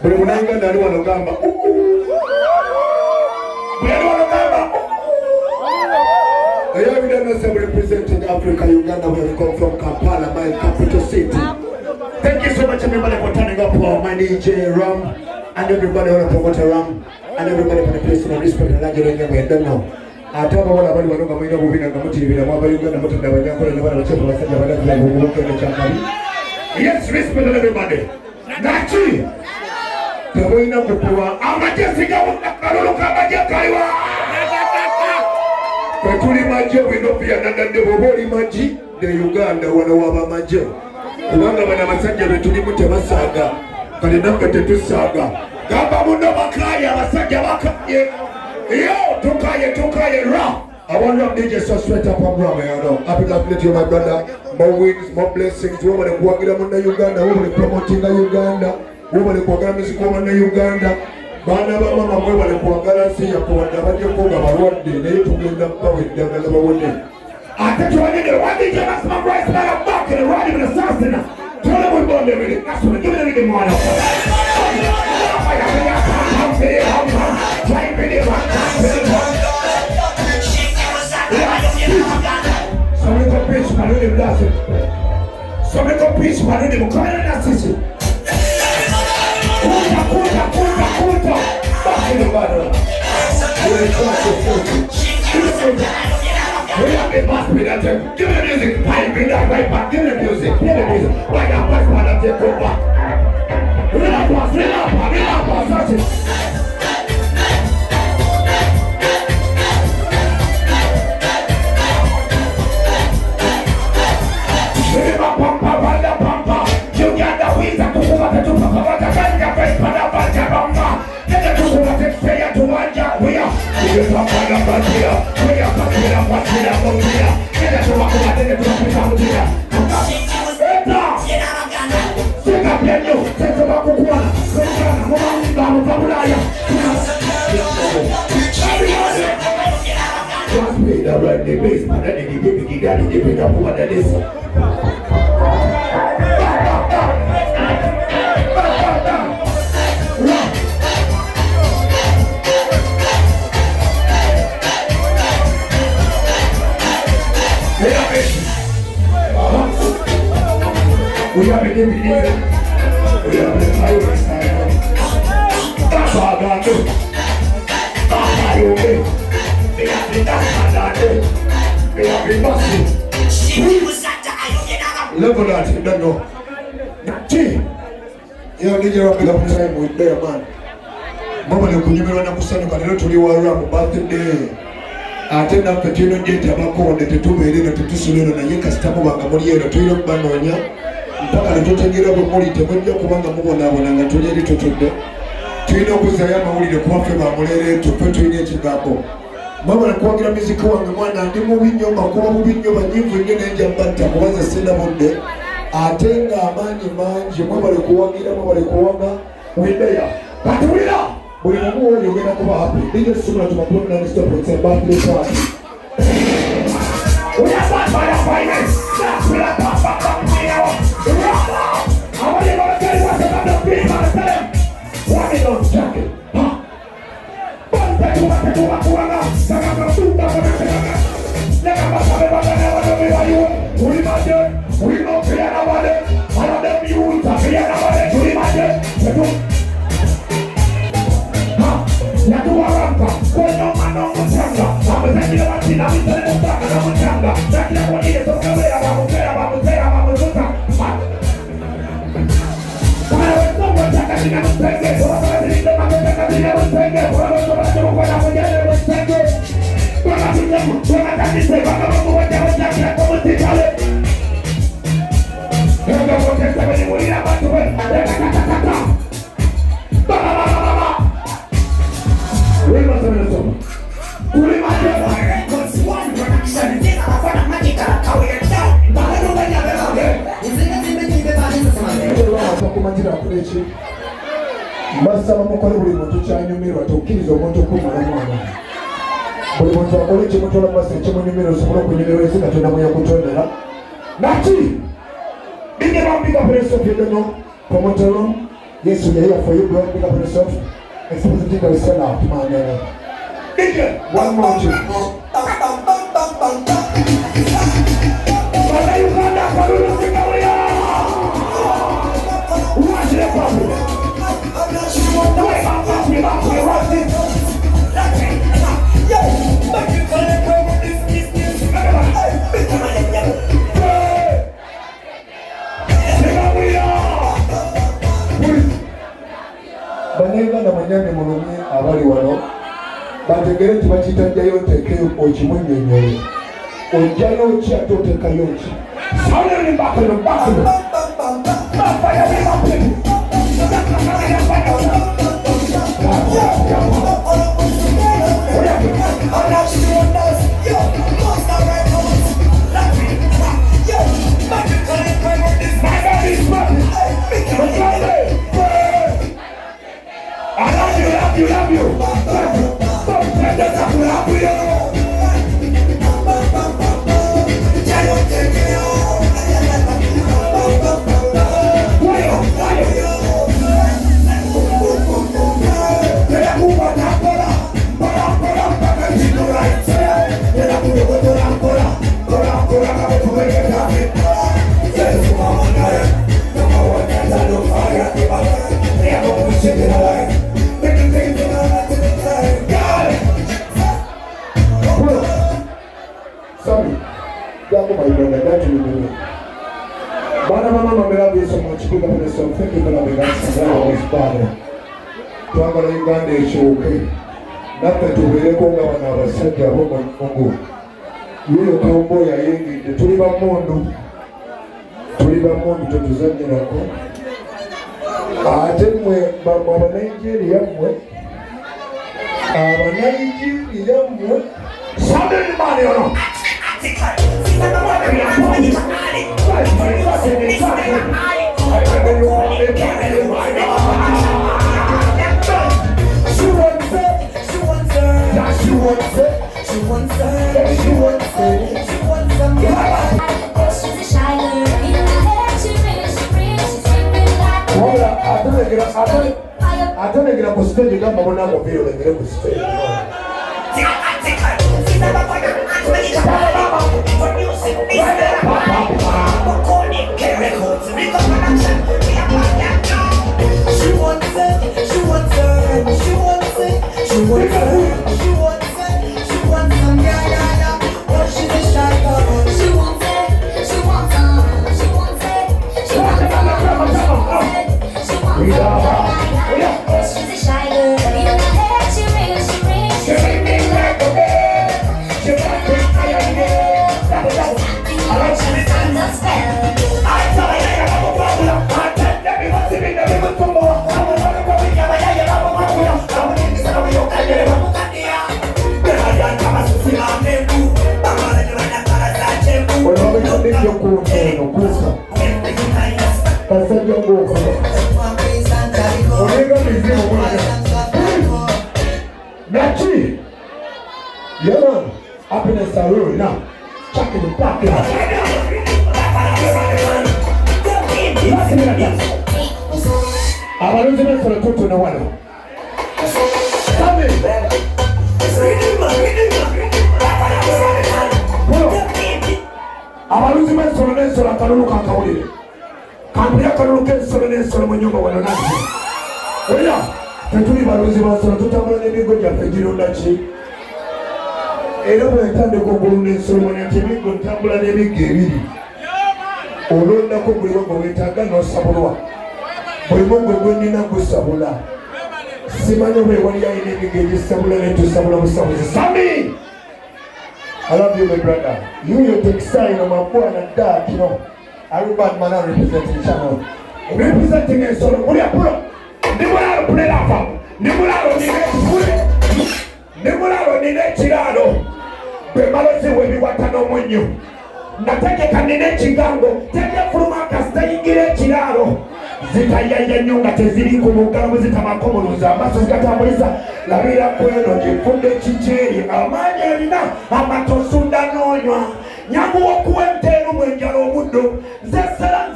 Buli munayuganda ali wano gamba representing Africa, Uganda, where we come from, Kampala, my capital city. Thank you so much everybody for turning up for my DJ Ram and everybody on the promoter Ram and everybody for the place and respect and Nigeria we don't know. I talk about what we know moving and TV, the mobile Uganda, but yes, respect everybody. Nachi! The way of the poor, I'm a Jessica, Katuli maji winopia nandande boboli maji de Uganda wanawaba maji kubanga bana basajja betuli mutemasaga kali naffe tetusaga gamba muno bakaya basajja bakaye yo tukaye ra I want to DJ so straight up on Rama, you know. Happy birthday to you, my brother. More wins, more blessings. Woman and Kuagira Munda Uganda, woman promoting Uganda, woman and Kuagira music woman Uganda. Bana mama mwewe le kuangala si ya kuwanda waje kuga barwadi ne tugenda pawe ndagala bawone atatuwanide wadi jama sama rice na back and radi with assassin tole mo bonde really that's what give it mwana Somebody go preach manuni mdase Somebody go preach manuni mkwana na sisi Kuta back in the battle. We have a mass with that. Give me the music. Pipe in that right back. Give me the music. Why that first one that take over? Relax, that's it. We have a different we have a highway side. That's all I do. That's how you do. We have the we have the muscle. Level that, you don't know. Gee, you're DJ Robbie up time with Bear Man. Mama ni kunyumira na kusana kwa leo tuliwa Ram birthday. Atenda petino jete abako tetubeere na tetusulero na yeka stamu bangamuli ero tuyiro banonya. Mpaka tutegera bumuli temujja kubanga mubonabona nga tuli eri tutudde tulina okuzaayo amawulire kubaffe bamulere tuffe tulina ekigambo mama nakwagira miziki wange mwana ndi mubi nnyo makuba bubi nnyo banyivu nnyo nenja mbatta kubaza sina budde ate nga amaanyi mangi mwebale kuwagira mwebale kuwaga wideya katulira buli mumu oyo ogenda kuba happy DJ Sumula tumakulu na stop and say birthday party we are bad by the finance that's what I'm talking about. I want you to tell you what's about the beat, man. Tell him. Why they don't check it? Huh? Basaba mukole buli muntu kyanyumirwa tokkiriza omuntu okumala mwana buli muntu akole kimutola basa kimunyumira osobola okunyumirwa ensi Katonda mwe yakutondera naki Big up yourself, you don't know. Promoter room. Yes, we're here for you, bro. Big up yourself. Expose the thing that we sell out, man. DJ, one more chance. But you can't have a little thing over here. Watch the puppy. Wait, watch it. Banega na manyane mulumi abali wano bategere tibakita jayo tekeyo okimunyenyole ojayo kyato tekayo ki sale ni bakalo baba ya bimape I love you. Sorry, Jacob, my brother, that's me. Mama, we love you so much. Pick up yourself. Thank you for loving us. And always Father. Tuangala Uganda ishoke. Napa tubele konga wana wasaka homo Mungu. Yuyo kaumbo ya yengi. Tuliba mundu tutuzanye nako. Ate mwe mama Nigeria mwe. Nigeria mwe. Somebody money or not? I don't get a postage, you got my one of you and get a postage. Yeah, happiness are real now. Check in the pocket. I'm losing it for the two to the one. Come in. I'm losing it for the next one. I can't look at Kauli. Can't look at the next one when you go on an answer. Oh, yeah. Tatuli baruzi basoro tutabula n'ebigo gyaffe gironda ki era bwentande kugulu n'ensolo n'ebigo ntambula n'ebigo ebiri olondako buli wago weetaaga n'osabulwa buli mugo gwenina gusabula simanyi oba ewali ayina ebigo egisabula netusabula busabuzi Sami I love you my brother you take sign on my boy and dad you know Aruban man representing channel representing ensolo muli apulo Nimulalo pulela fa. Nimulalo nine chiralo. Bemalozi webi watano mwenyu. Nategeka nine chigango. Tege furuma kastayingire chiralo. Zitayaya nyunga teziri kumugalamu zitamakomuluza. Amaso zikatambuliza. Labira kweno jifunde chicheri. Amanya lina amatosunda nonywa. Nyamu wakuwe mtenu mwenjalo mudo. Zesera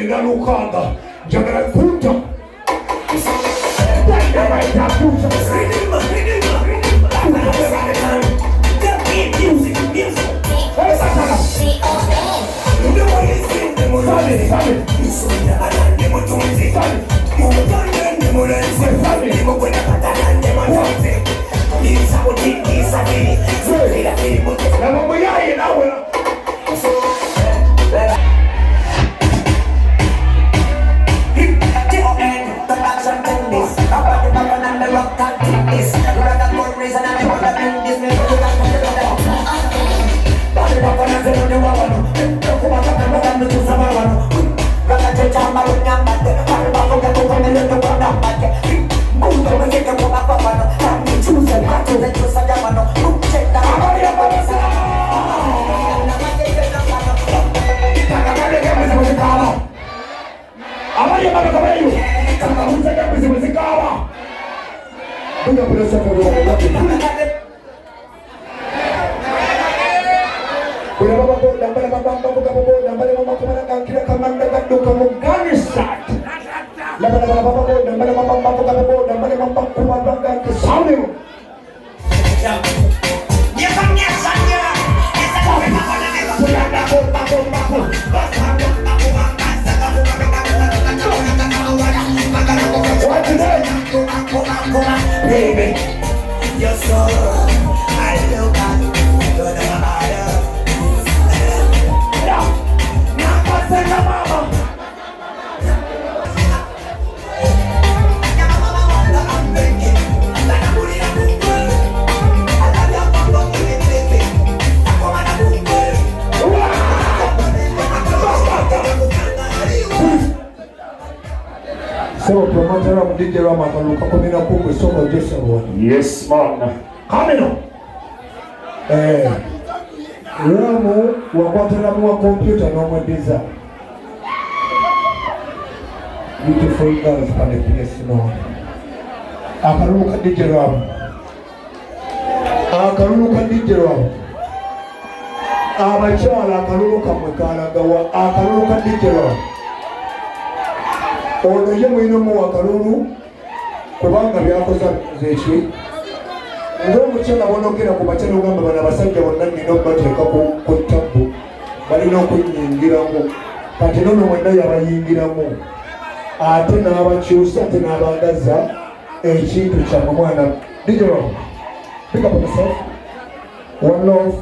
na Lukanga njagala kunta baby, you're so I look at so promoter of DJ Rama Kaluka Komina Kuku Somo Joseph one. Yes, man. Kamino. Ramu wakwatalamu wa computer no more design. Beautiful girls can the place no. Akaluka DJ Rama. Akaluka DJ Rama. Abachala akaluka mwekala gawa akaluka DJ Rama. Ono ye mwino mu wakalulu kubanga byakoza zechi ndo mukyala bonokera ku bachano gamba bana basajja bonna nino bateeka ku tabu balina okunyingiramu kati nono mwenda yabayingiramu ate n'abakyusa ate n'abagaza ekintu kya mwana Digital pick up yourself one love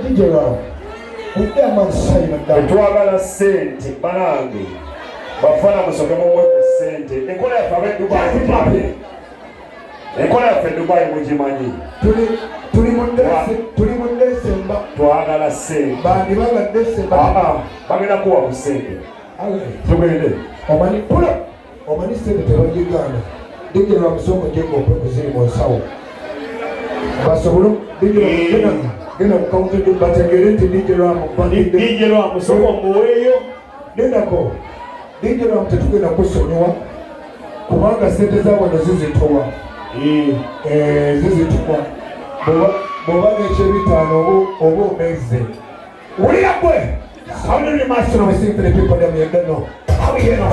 Digital Etwagala sente banange bafana musoke mu sente enkola ya fabe Dubai papi enkola ya Dubai mujimanyi tuli mu December twagala sente bandi banga December bagenda kuwa ku sente tugende omani pula omani sente tebagigana Digital musongo jengo opozili mu sawo basobolo Digital Gena mkaunti bategere nti DJ Rama DJ Rama soko mweyo nenda ko DJ Rama tetugenda kusonyiwa kubanga sente zabo nazizitowa zizitowa boba n'ekyebitaano oba omeze wulira gwe Only master of sing for the people that we don't know. How we know?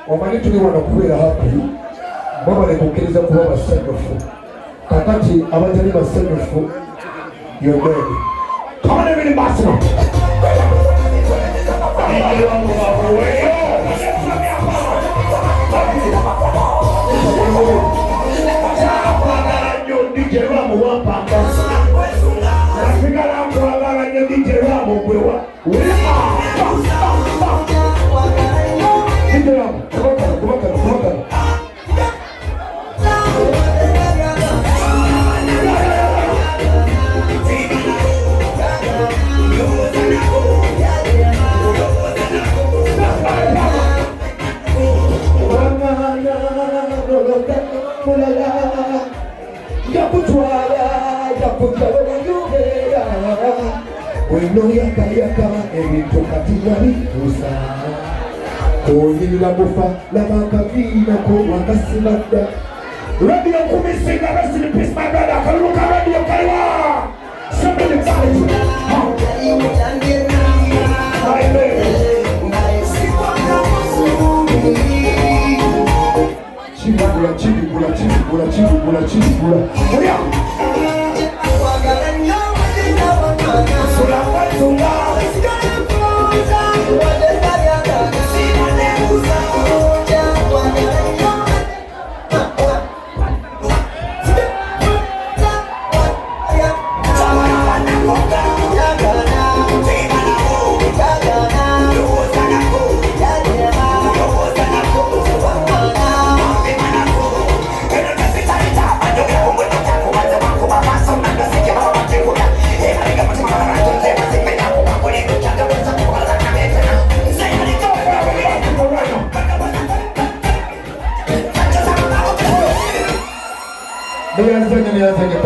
Omani tuli wana kuwera happy. Mama ne kukiriza kuba basanyufu. Kakati abatali basanyufu. You're ready. Come on, everybody, master. DJ Ramu wapanga. Rafika langu wagala nye DJ Ramu kwewa. DJ Ramu, kumaka. Weno yaka ebintu kati wabikusa Oyinila bufa labakavina ko wakasimada Radio kumisinga rest in peace my brother Kaluka Radio Kaiwa Somebody fight na chifula. Oya.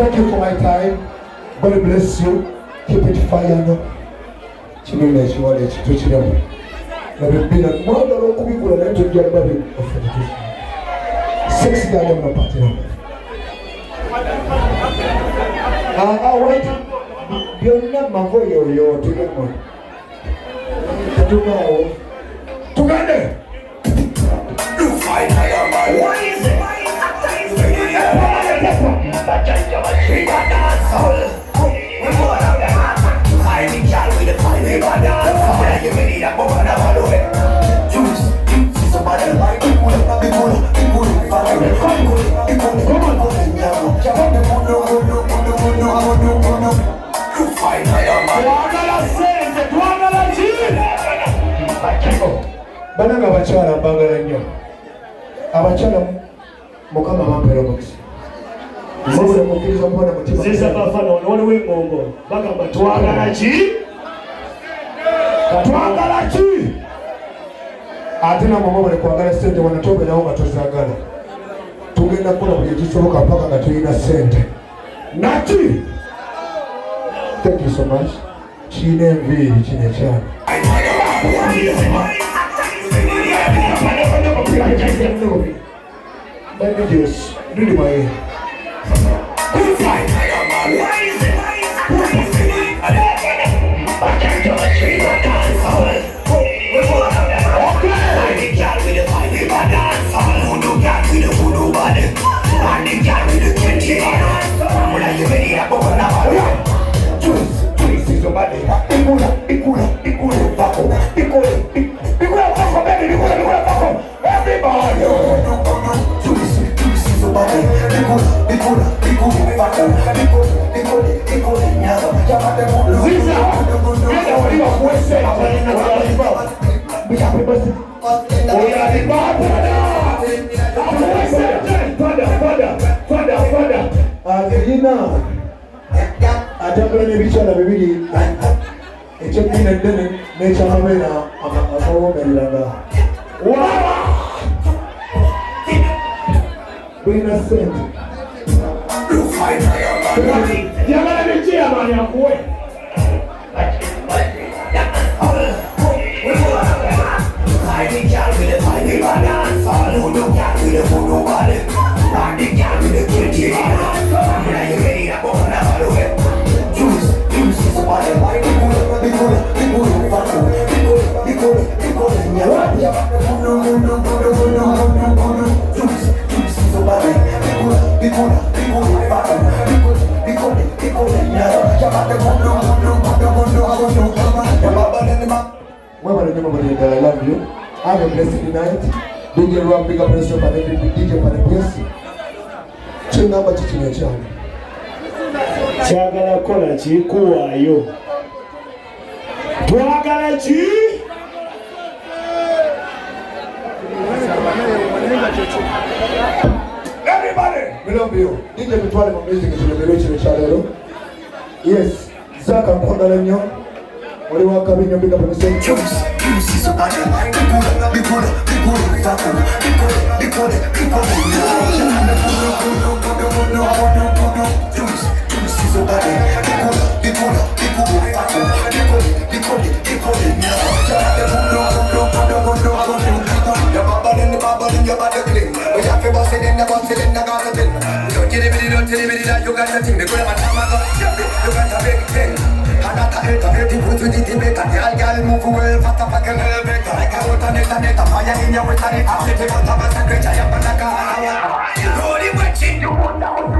Thank you for my time. God bless you. Keep it fire. Chimene chiwale chituchiramu. Na bibina mwanda lokubikula na yetu njya babi ofatutu. Sex gani mnapatira. Wait. Byonna mavoyo yo tugemo. Tugao. Tugande. What is it? Bananga abachala mbagala nnyo. Abachala mukama bampera omukisa. Mubule mukkiriza mubona mutima. Zisa bafana waliwo engombo. Bagamba twagala ki? Twagala ki? Ate namwe mubule kwagala ssente wanatobe nawo nga tozaagala. Tugenda kukola buli kisoboka mpaka nga tulina ssente. Nati! Thank you so much. Kine enviiri kino ekyana. Let me just do the way. Atakula n'ebikyala bibiri ekyeddiina eddene n'ekyamabeera akawoomereraga waba bulina ssente Yagala biki abaani akuwe? I love you. Have a blessed night. DJ Rock, big up yourself and every DJ for the place. Chingamba chichine chana. Kyagala kola ki kuwaayo. Twagala ki? Everybody, we love you. DJ Mitwale my music is the rich channel. Yes, Zaka Kondalenyo. What do you want to come in big up and say? Move well, fast up like a little bit. Like a water net, fire in your water net. I'm sitting on top of the secret, I am a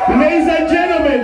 Ladies and gentlemen,